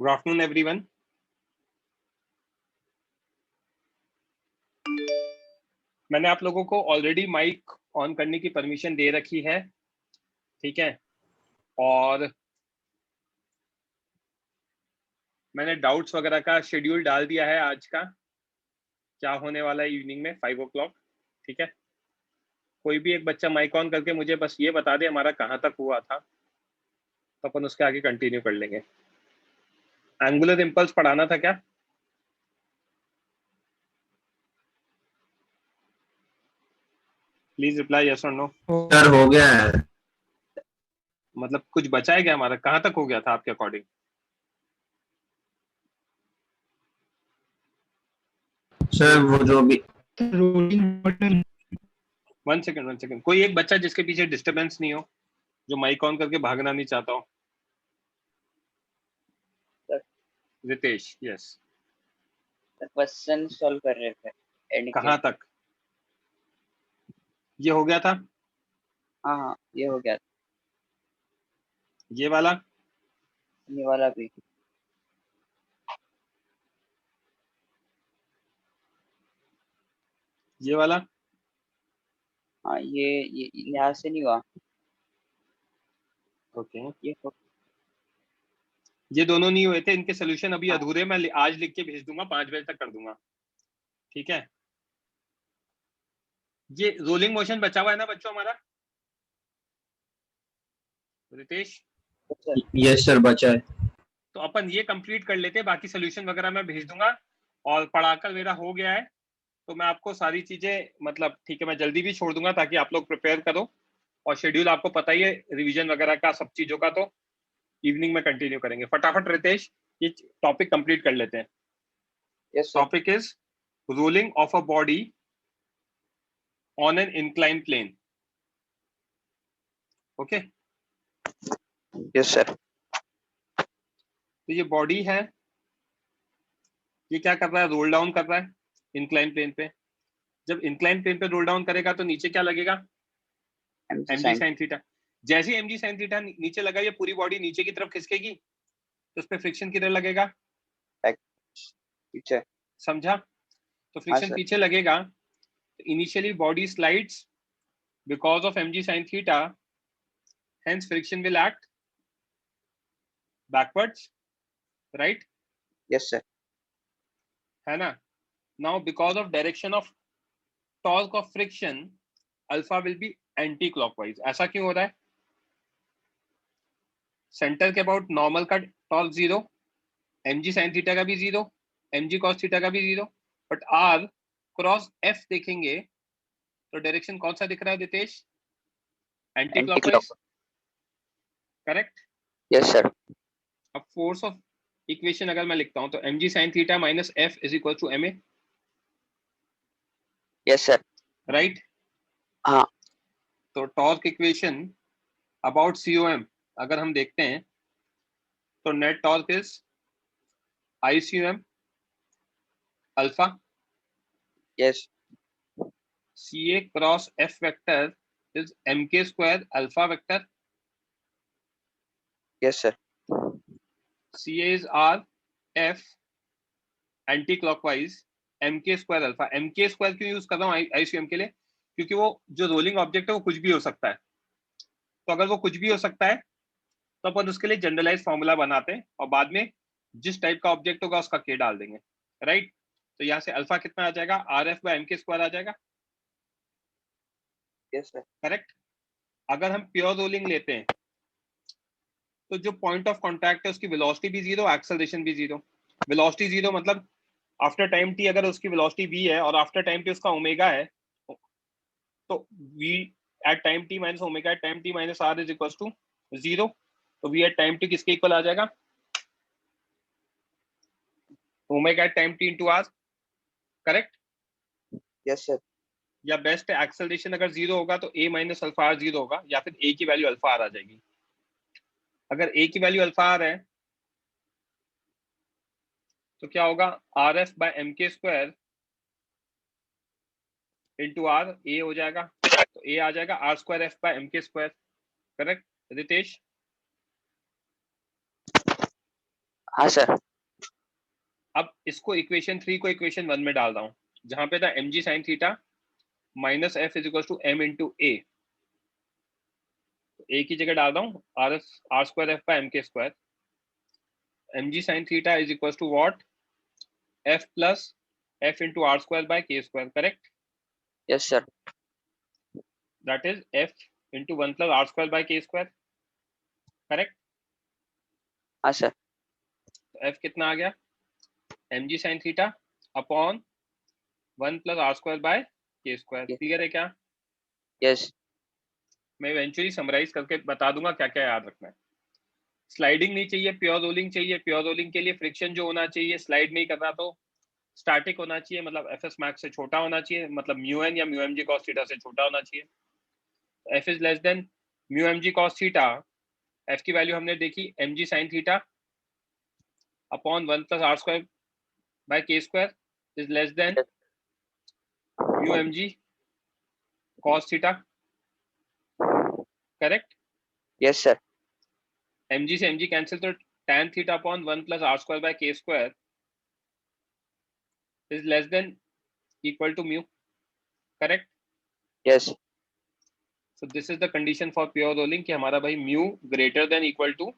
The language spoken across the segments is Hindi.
Good afternoon everyone. मैंने आप लोगों को ऑलरेडी माइक ऑन करने की परमिशन दे रखी है, ठीक है। और मैंने डाउट्स वगैरह का शेड्यूल डाल दिया है आज का, क्या होने वाला है इवनिंग में 5 o'clock, ठीक है। कोई भी एक बच्चा माइक ऑन करके मुझे बस ये बता दे हमारा कहाँ तक हुआ था, तो अपन उसके आगे कंटिन्यू कर लेंगे। एंगुलर इम्पल्स पढ़ाना था क्या? प्लीज रिप्लाई यस और नो। सर हो गया है। मतलब कुछ बचा है क्या हमारा? कहाँ तक हो गया था आपके अकॉर्डिंग? सर वो जो भी वन सेकंड, कोई एक बच्चा जिसके पीछे डिस्टरबेंस नहीं हो, जो माइक ऑन करके भागना नहीं चाहता हो। रितेश, यस। क्वेश्चन सॉल्व कर रहे थे एंड कहाँ तक ये हो गया था? हाँ ये हो गया। ये वाला? ये वाला भी। ये वाला? हाँ ये यहाँ से नहीं हुआ। ओके। ये ये दोनों नहीं हुए थे, इनके सोल्यूशन अभी हाँ। अधूरे, मैं आज लिख के भेज दूंगा, 5 बजे तक कर दूंगा, ठीक है। ये रोलिंग मोशन बचा हुआ है ना बच्चों हमारा? रितेश, यस सर बचा है। तो अपन ये कंप्लीट कर लेते हैं, बाकी सोल्यूशन वगैरह मैं भेज दूंगा। और पढ़ाकर मेरा हो गया है तो मैं आपको सारी चीजें, मतलब ठीक है, मैं जल्दी भी छोड़ दूंगा ताकि आप लोग प्रिपेयर करो। और शेड्यूल आपको पता ही है रिवीजन वगैरह का, सब चीजों का, तो इवनिंग में कंटिन्यू करेंगे। फटाफट रितेश ये टॉपिक कंप्लीट कर लेते हैं। Yes sir. Topic is rolling of a body on an incline plane. Okay, yes sir. तो ये बॉडी है, ये क्या कर रहा है? रोल डाउन कर रहा है इंक्लाइन प्लेन पे। जब इंक्लाइन प्लेन पे रोल डाउन करेगा तो नीचे क्या लगेगा? mg sin theta. जैसे mg sin थीटा नीचे लगा, ये पूरी बॉडी नीचे की तरफ खिसकेगी, तो उस पर फ्रिक्शन किधर लगेगा? पीछे। समझा? तो हाँ फ्रिक्शन सर। पीछे लगेगा, तो initially body slides because of mg sin theta, hence friction will act backwards, right? Yes sir. है ना? now because of direction of torque of friction, alpha will be anti clockwise। ऐसा क्यों हो रहा है? सेंटर के अबाउट नॉर्मल का टॉर्क 0, mg sin थीटा का भी 0, mg cos थीटा का भी 0, बट r क्रॉस f देखेंगे तो डायरेक्शन कौन सा दिख रहा है Ritesh? Anti clockwise, correct? Yes sir. अब फोर्स ऑफ इक्वेशन अगर मैं लिखता हूं तो mg sin theta minus f is equal to ma, yes sir. Right? हाँ। तो टॉर्क इक्वेशन अबाउट com अगर हम देखते हैं तो net torque is ICM alpha yes. CA cross F vector is mk square alpha vector. Yes sir. CA is R, F anti clockwise mk square alpha. mk square क्यों यूज कर रहा हूँ ICM के लिए? क्योंकि वो जो रोलिंग ऑब्जेक्ट है वो कुछ भी हो सकता है, तो अगर वो कुछ भी हो सकता है तो अपन उसके लिए जनरलाइज फॉर्मूला बनाते हैं और बाद में जिस टाइप का ऑब्जेक्ट होगा उसका k डाल देंगे, राइट? तो यहाँ से अल्फा कितना आ जाएगा? RF बाय mk स्क्वायर आ जाएगा, यस सर। करेक्ट? अगर हम प्योर रोलिंग लेते हैं तो जो पॉइंट ऑफ कॉन्टैक्ट है उसकी वेलोसिटी भी 0, एक्सेलरेशन भी 0। वेलोसिटी 0 मतलब आफ्टर टाइम t अगर उसकी वेलोसिटी v है और आफ्टर टाइम t उसका ओमेगा है, तो v at time t minus omega at time t minus r is equal to 0। तो v एट टाइम t किसके इक्वल आ जाएगा? Omega at time t into r, correct? Yes sir. या बेस्ट है एक्सेलरेशन अगर 0 होगा तो a माइनस अल्फा r 0 होगा, या फिर a की वैल्यू अल्फा r आ जाएगी। अगर a की वैल्यू अल्फा r है तो क्या होगा? RF by mk square into r, a हो जाएगा, तो a आ जाएगा r square f by mk square, correct Ritesh? हाँ सर। अब इसको इक्वेशन 3 को इक्वेशन 1 में डाल रहा हूँ, जहां पे था mg sin theta minus F is equal to m into A. A की जगह डाल रहा हूँ R square F by M के square. mg sin theta is equal to what, F plus F into R square by के square, correct? Yes sir. That is F into 1 plus are square by के स्क्वायर, करेक्ट? हाँ सर। तो एफ कितना आ गया, mg sin theta upon 1 plus are square by के स्क्वायर। क्लियर है क्या? यस। मैं इवेंचुअली समराइज करके बता दूंगा क्या क्या याद रखना है। स्लाइडिंग नहीं चाहिए, प्योर रोलिंग चाहिए। प्योर रोलिंग के लिए फ्रिक्शन जो होना चाहिए, स्लाइड नहीं करना तो स्टैटिक होना चाहिए, मतलब एफ एस मैक्स से छोटा होना चाहिए, मतलब म्यू एन या mu M G cos theta से छोटा होना चाहिए। F is less than mu M G cos theta, F की वैल्यू हमने देखी M G sine theta upon 1 plus are square by के square is less than mu M G cos theta, correct? Yes sir. M G से एम जी कैंसिल तो tan theta upon 1 plus are square by के square is less than equal to mu, correct? Yes. So this is the condition for pure rolling कि हमारा भाई mu greater than equal to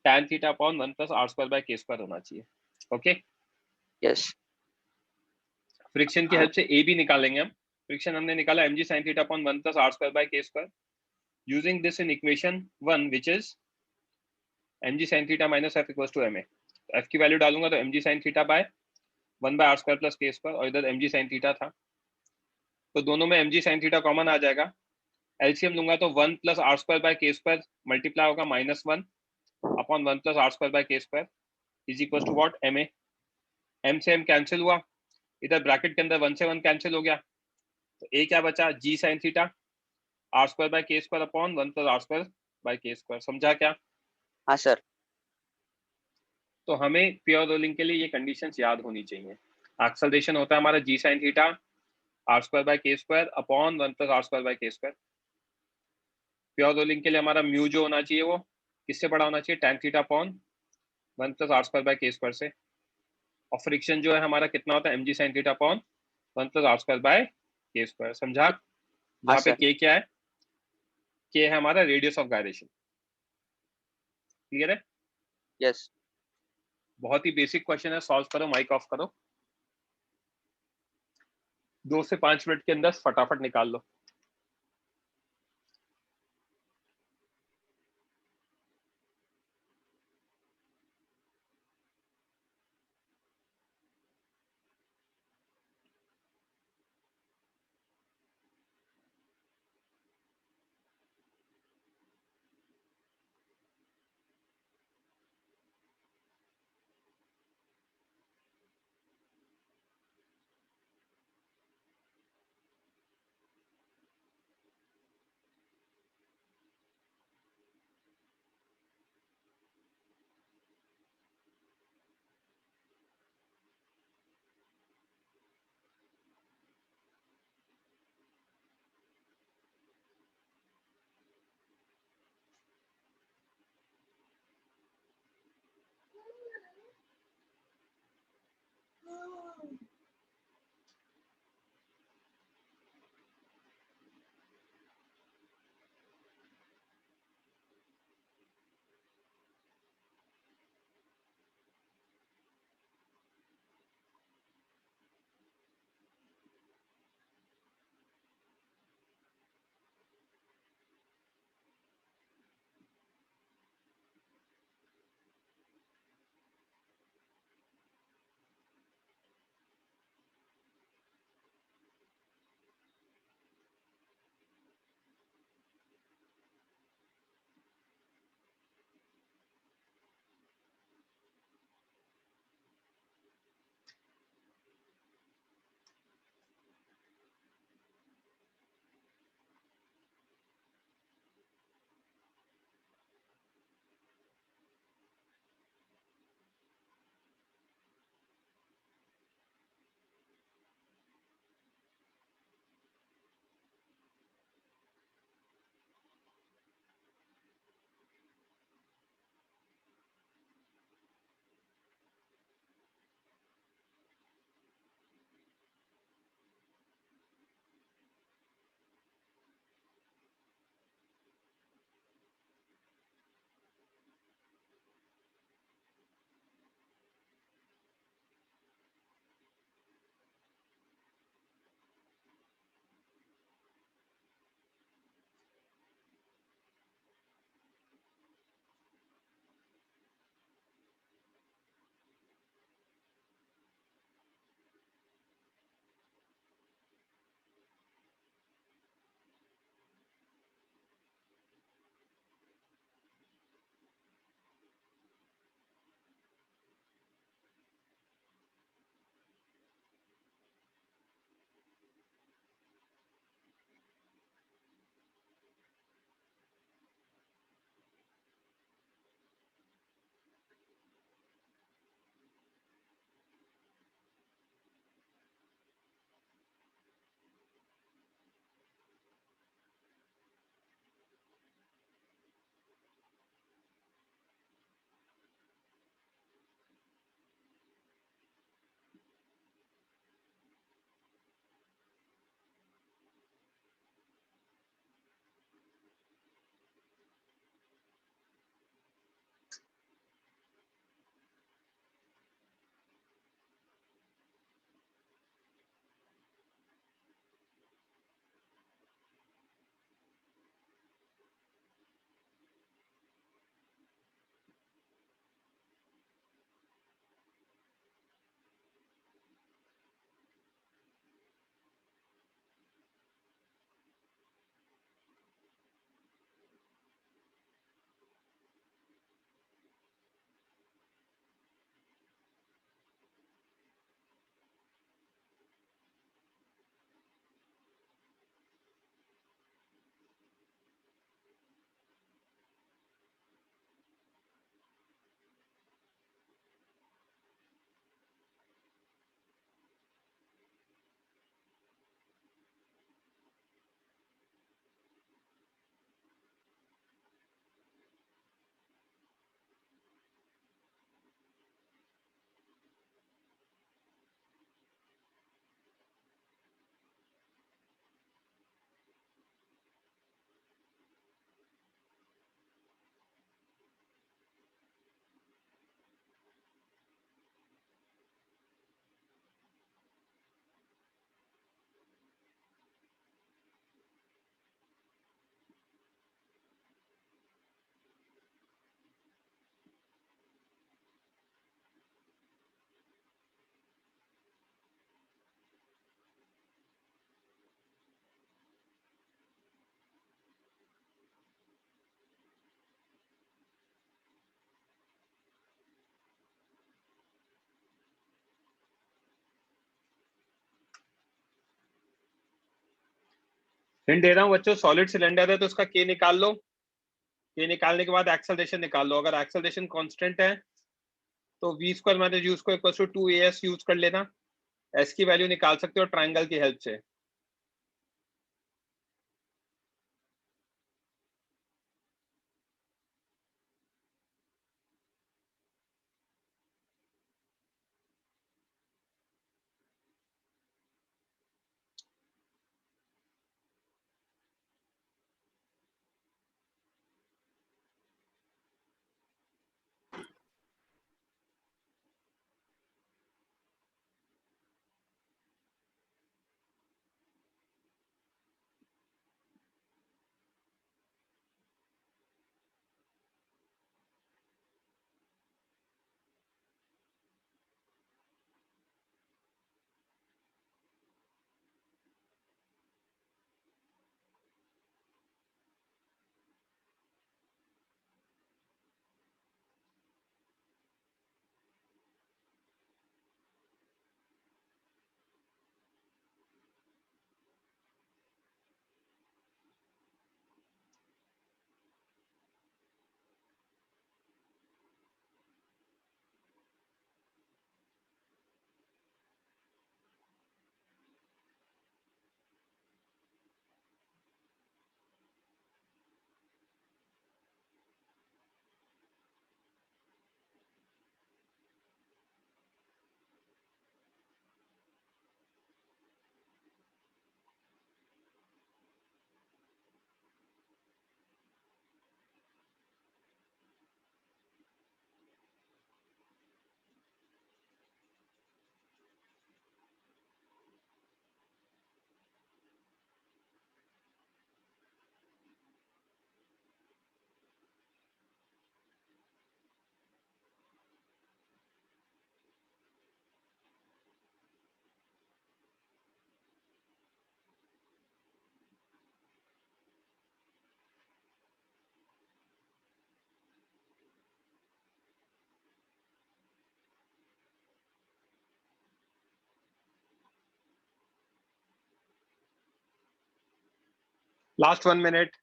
tan theta upon 1 plus are square by के स्क्वायर होना चाहिए। Okay, yes. फ्रिक्शन की हेल्प से ए भी निकालेंगे हम। फ्रिक्शन हमने निकाला mg sin theta upon 1 plus are square by के square using this in equation 1 which is mg sin theta minus f equals to ma। तो f की वैल्यू डालूंगा तो mg sin theta by 1 by R square plus K square, और इधर mg sin थीटा था तो दोनों में mg sin थीटा कॉमन आ जाएगा। एलसीएम लूंगा तो 1 प्लस आर स्क्वायर बाय के स्क्वायर मल्टीप्लाई होगा -1 upon 1 plus are square by के square is equal to what, ma। m से m कैंसिल हुआ, इधर ब्रैकेट के अंदर 1 से 1 कैंसिल हो गया, तो a क्या बचा, g sin theta are square by के square upon 1 plus are square by के स्क्वायर। समझा क्या? हाँ सर। तो हमें प्योर रोलिंग के लिए ये कंडीशंस याद होनी चाहिए। एक्सेलरेशन होता है हमारा g sin theta are square by के square upon 1 plus are square by के स्क्वायर। प्योर रोलिंग के लिए हमारा म्यू जो होना चाहिए वो किससे बड़ा होना चाहिए, tan theta upon 1 plus are square by के स्क्वायर से। और फ्रिक्शन जो है हमारा कितना होता है, mg sin theta upon 1 plus are square by के स्क्वायर। समझा? हाँ जहाँ पे सर। k क्या है, k है हमारा रेडियस ऑफ गायरेशन। क्लियर है? यस। बहुत ही बेसिक क्वेश्चन है, सॉल्व करो, माइक ऑफ करो, 2 से 5 मिनट के अंदर फटाफट निकाल लो। हिंट दे रहा हूँ बच्चों, सॉलिड सिलेंडर है तो उसका के निकाल लो, के निकालने के बाद एक्सेलरेशन निकाल लो। अगर एक्सेलरेशन कांस्टेंट है तो v square minus u square equal to 2as use कर लेना, s की वैल्यू निकाल सकते हो ट्रायंगल की हेल्प से। Last 1 minute.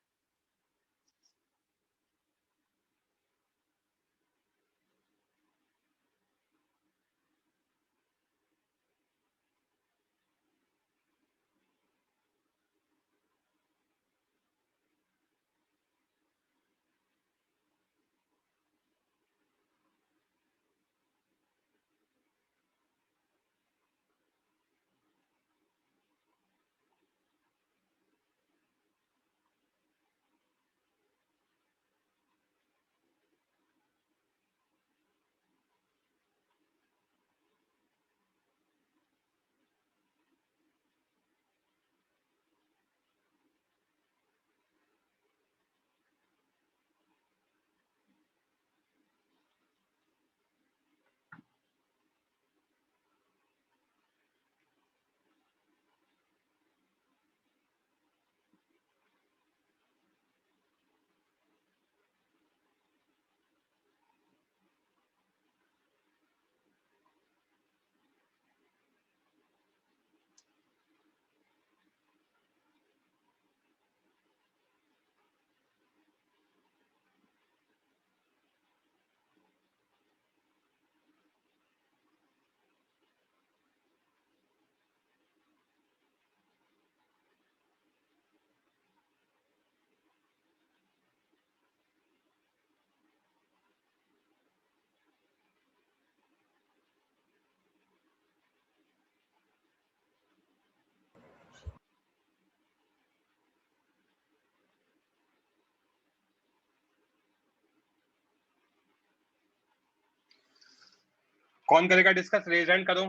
कौन करेगा डिस्कस? रेज हैंड करो,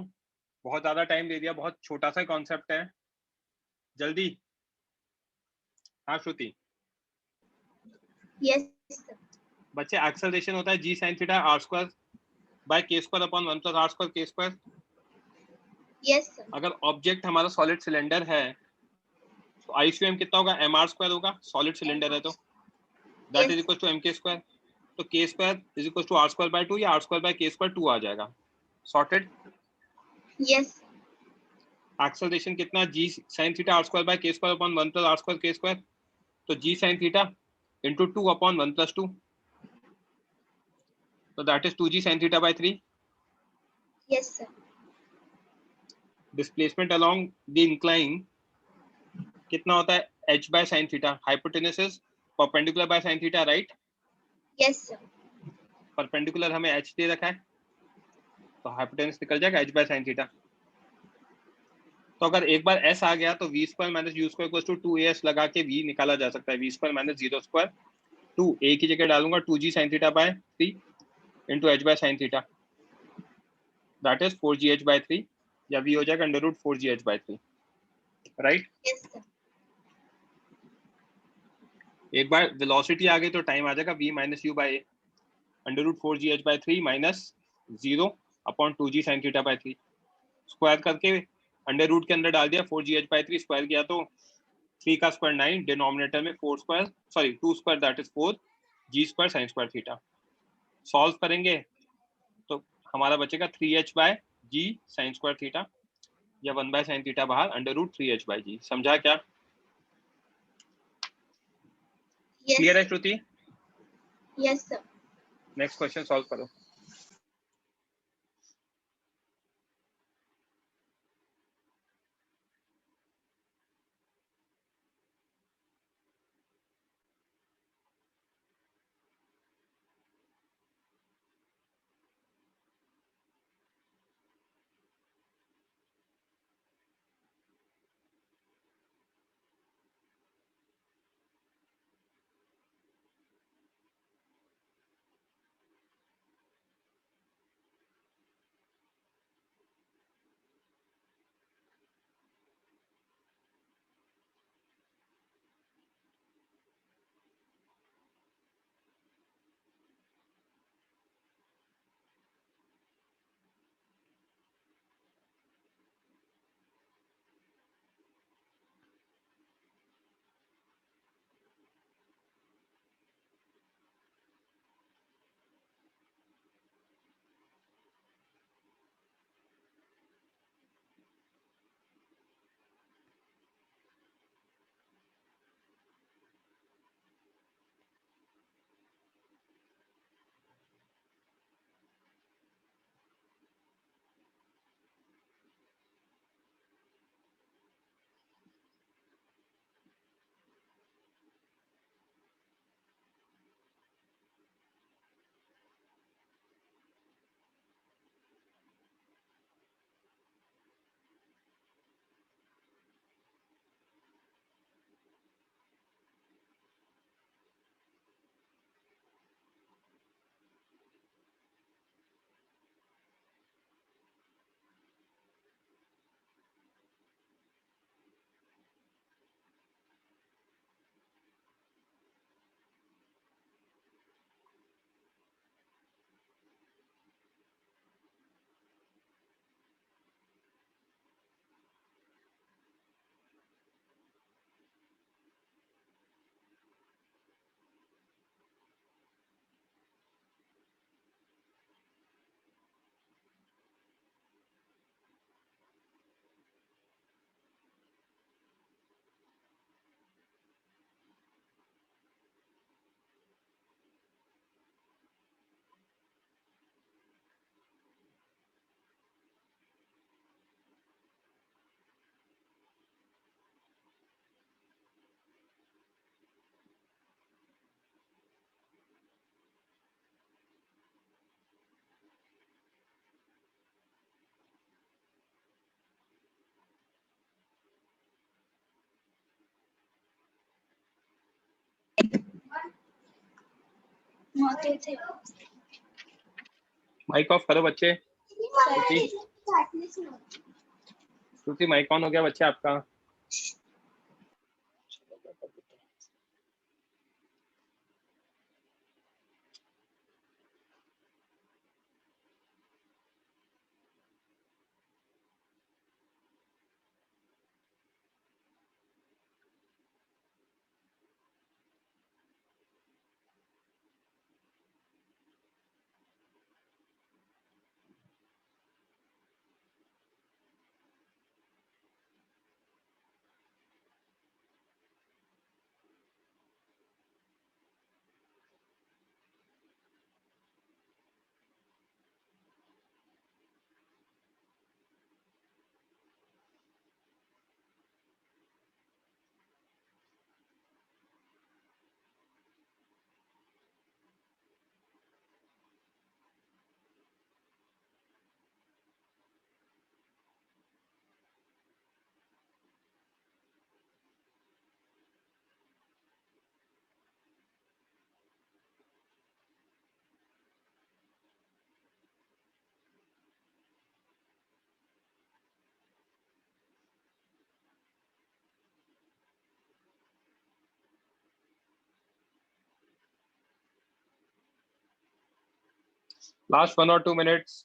बहुत ज्यादा टाइम दे दिया, बहुत छोटा सा कॉन्सेप्ट है, जल्दी। हाँ श्रुति। यस बच्चे एक्सेलरेशन होता है g sine theta are square by के square upon 1 plus are square k square. Yes sir. अगर ऑब्जेक्ट हमारा सॉलिड सिलेंडर है तो आईसीएम कितना होगा? एम आर स्क्वायर होगा, सॉलिड सिलेंडर है तो that is equal to m के स्क्वायर। तो k square is equal to r square by 2 या आर स्क्वायर बाय के स्क्वायर 2 आ जाएगा। सॉर्टेड? यस एक्सेलरेशन कितना, जी sine theta are square by के square upon 1 plus are square k square, तो g sine theta into 2 upon 1 plus 2, तो that is 2g sine theta by 3. Yes, sir. Displacement along the incline कितना होता है, h by sine theta, hypotenuse is perpendicular by sine theta, right. Yes, sir. Perpendicular हमें h दे रखा है, तो हाइपोटेनस निकल जाएगा h बाय साइन थीटा. तो अगर एक बार s आ गया तो v square minus u square equals to 2as लगा के v निकाला जा सकता है. v square minus 0 square 2 a की जगह डालूंगा 2g sine theta by 3 into h by sine theta, that is 4gh by 3, या v हो जाएगा under root 4gh by 3, right. Yes, sir. एक बार वेलोसिटी आ गई तो टाइम आ जाएगा v minus u by under root 4gh by 3 minus 0 upon 2g sine theta by 3, square करके अंडर रूट के अंदर डाल दिया, 4gh बाय 3 स्क्वायर किया तो 3 का स्क्वायर 9, डिनोमिनेटर में 4 square sorry 2 square that is 4 g square sine square theta. Solve करेंगे तो हमारा बचेगा 3h by g sine square theta, या 1 बाय साइन थीटा बाहर under root 3h by g. समझा क्या? Yes. क्लियर है Shruti? Yes, sir. Next question solve करो. माइक ऑफ करो बच्चे. श्रुति माइक ऑन हो गया बच्चे आपका. Last 1 or 2 minutes.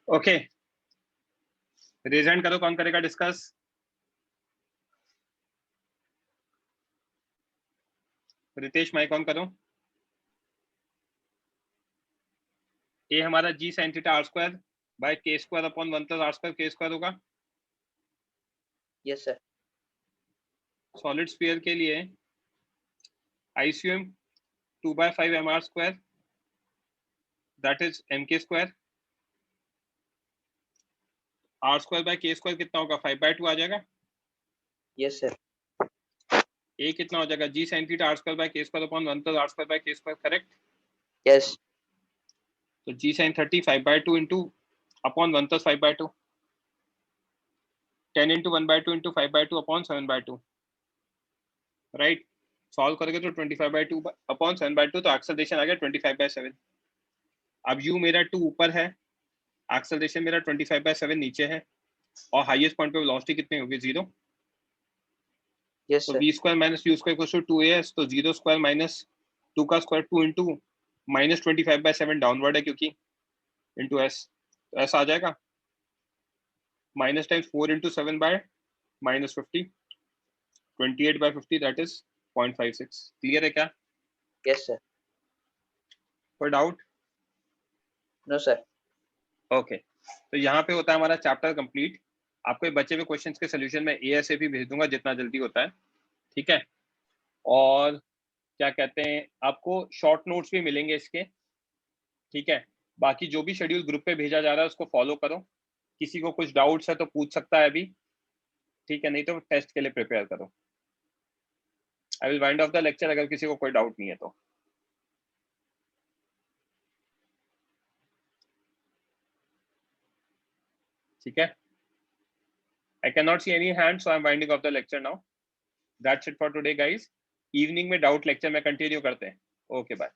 Okay, raise hand करो, कौन करेगा डिस्कस? रितेश माइक ऑन करो। ए हमारा g sine theta are square by के square upon 1 plus are square k square होगा। Yes sir. सॉलिड स्फीयर के लिए ICM 2/5 mr square that is mk square. R square by के स्क्वायर कितना होगा? 5/2 आ जाएगा। Yes sir. ए कितना हो जाएगा? G sine theta are square by के square upon 1 plus are square by के स्क्वायर, करेक्ट? यस। तो g sine 30 5/2 into upon 1 plus 5/2, 10 into 1/2 into 5/2 upon 7/2, right? Solve करोगे तो 25/2 अपॉन 7/2, तो एक्सेलरेशन आ गया 25/7। अब यू मेरा 2 ऊपर है, एक्सेलरेशन मेरा 25/7 नीचे है, और हाईएस्ट पॉइंट पे वेलोसिटी कितनी होगी? 0। यस तो sir. v square minus u square equals to 2as, तो 0 स्क्वायर माइनस 2 का स्क्वायर 2 इंटू माइनस 25/7 डाउनवर्ड है क्योंकि, इंटू s, तो ऐसा आ जाएगा minus times 4 into 7 by minus 50, 28/50 that is 0.56। Clear है क्या? Yes sir. कोई डाउट? No sir. ओके, तो यहाँ पे होता है हमारा चैप्टर कंप्लीट। आपको ये बचे हुए क्वेश्चंस के सोल्यूशन में ASAP भेज दूंगा जितना जल्दी होता है, ठीक है? और क्या कहते हैं, आपको शॉर्ट नोट्स भी मिलेंगे इसके, ठीक है? बाकी जो भी शेड्यूल ग्रुप पे भेजा जा रहा है उसको फॉलो करो। किसी को कुछ डाउट्स है तो पूछ सकता है अभी, ठीक है? नहीं तो टेस्ट के लिए प्रिपेयर करो। I will wind of the lecture अगर किसी को कोई डाउट नहीं है तो। ठीक है, I can not see any hand, so I am winding off the lecture now. That's it for today guys. Evening में डाउट लेक्चर में कंटिन्यू करते हैं. Okay bye.